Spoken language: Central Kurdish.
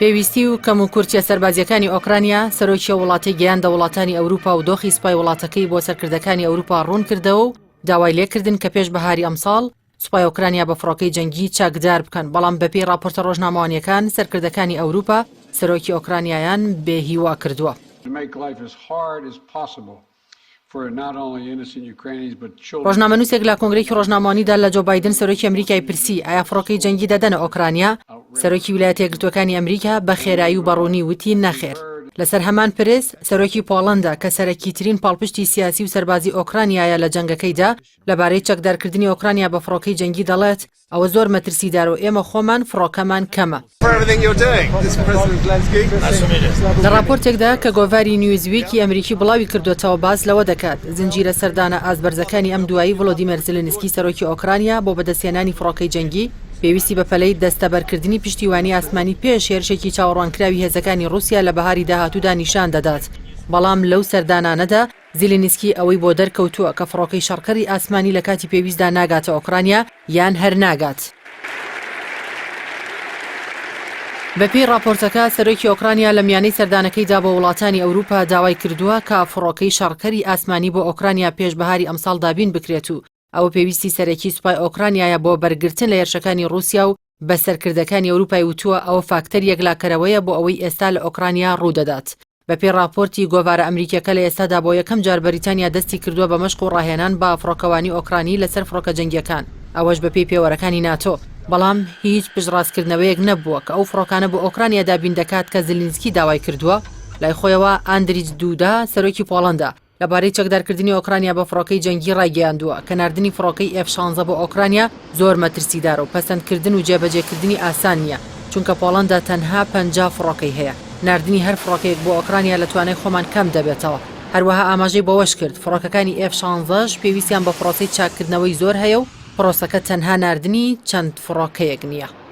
پێویستی و کەم و کورتیە سەربازیەکانی ئۆکرانیا سەرۆکی وڵاتی گەیاندە وڵاتانی ئەوروپا و دۆخی سوپای وڵاتەکەی بۆ سەرکردەکانی ئەوروپا ڕوون کردەوە و داوای لێکردن کە پێش بەهاری ئەمساڵ سوپای ئۆکرانیا بە فڕۆکەی جەنگی چاکدار بکەن، بەڵام بەپێی راپۆرتە ڕۆژنامەوانیەکان سەرکردەکانی ئەوروپا سەرۆکی ئۆکرانیایان بێهیوا کردووە. ڕۆژنامەنووسێک لە کۆنگرێکی ڕۆژنامەوانیدا لە جۆ بایدن سەرۆکی ئەمریکای پرسی ئایا فڕۆکەی جەنگی دەدەنە ئۆکرانیا؟ سەرۆکی ویلایەتە یەکگرتووەکانی ئەمریکا بە خێرایی و بەڕوونی وتی نەخێر. لەسەر هەمان پرس سەرۆکی پۆڵەندا کە سەرەکیترین پاڵپشتی سیاسی و سەربازی ئۆکرانیایە لە جەنگەکەیدا لەبارەی چەکدارکردنی ئۆکرانیا بە فڕۆکەی جەنگی دەڵێت ئەوە زۆر مەترسیدار و ئێمە خۆمان فڕۆکەمان کەمە. لە راپۆرتێکدا کە گۆڤاری نیوزویکی ئەمریکی بڵاوی کردوێتەوە باس لەوە دەکات زنجیرە سەردانە ئازبەرزەکانی ئەم دوایی ڤڵۆدیمیر زلنسکی سەرۆکی ئۆکرانیا بۆ بەدەستهێنانی فڕۆکەی جەنگی پێویستی بە پەلەی دەستەبەرکردنی پشتیوانی ئاسمانی پێش هێرشێکی چاوەڕوانکراوی هێزەکانی رووسیا لە بەهاری داهاتوودا نیشان دەدات. بەڵام لەو سەردانانەدا زیلنسکی ئەوەی بۆ دەرکەوتووە کە فڕۆکەی شەڕکەری ئاسمانی لە کاتی پێویستدا ناگاتە ئۆکرانیا یان هەر ناگات. بەپێی راپۆرتەکە سەرۆکی ئۆکرانیا لە میانەی سەردانەکەیدا بۆ وڵاتانی ئەوروپا داوای کردووە کە فڕۆکەی شەڕکەری ئاسمانی بۆ ئۆکرانیا پێش بەهاری ئەمساڵ دابین بکرێت و ئەوە پێویستی سەرەکی سوپای ئۆکرانیایە بۆ بەرگرتن لە هێرشەکانی رووسیا و بەسەرکردەکانی ئەوروپای وتووە ئەوە فاکتەر یەکلاکەرەوەیە بۆ ئەوەی ئێستا لە ئۆکرانیا ڕوودەدات. بەپێی راپۆرتی گۆڤارە ئەمریکیەکە لە ئێستادا بۆ یەکەم جار بەریتانیا دەستی کردووە بە مەشق و ڕاهێنان بە فڕۆکەوانی ئۆکرانی لەسەر فڕۆکە جەنگیەکان، ئەوەش بەپێی پێوەرەکانی ناتۆ. بەڵام هیچ پشتڕاستکردنەوەیەک نەبووە کە ئەو فڕۆکانە بۆ ئۆکرانیا دابین دەکات کە زلنسکی داوای کردووە. لای خۆیەوە ئاندریج دوودا سەرۆکی پۆڵەندا لەبارەی چەکدارکردنی ئۆکرانیا بە فڕۆکەی جەنگی ڕایگەیاندووە کە ناردنی فڕۆکەی F-16 بۆ ئۆکرانیا زۆر مەترسیدارە و پەسەندکردن و جێبەجێکردنی ئاسان نییە، چونکە پۆڵەندا تەنها 50 فڕۆکەی هەیە. ناردنی هەر فڕۆکەیەک بۆ ئۆکرانیا لە توانای خۆمان کەم دەبێتەوە. هەروەها ئاماژەی بەوەش کرد فڕۆکەکانی F-16 پێویستیان بە پرۆسەی چاککردنەوەی زۆر هەیە و پرۆسەکە تەنها ناردنی چەند فڕۆکەیەک نییە.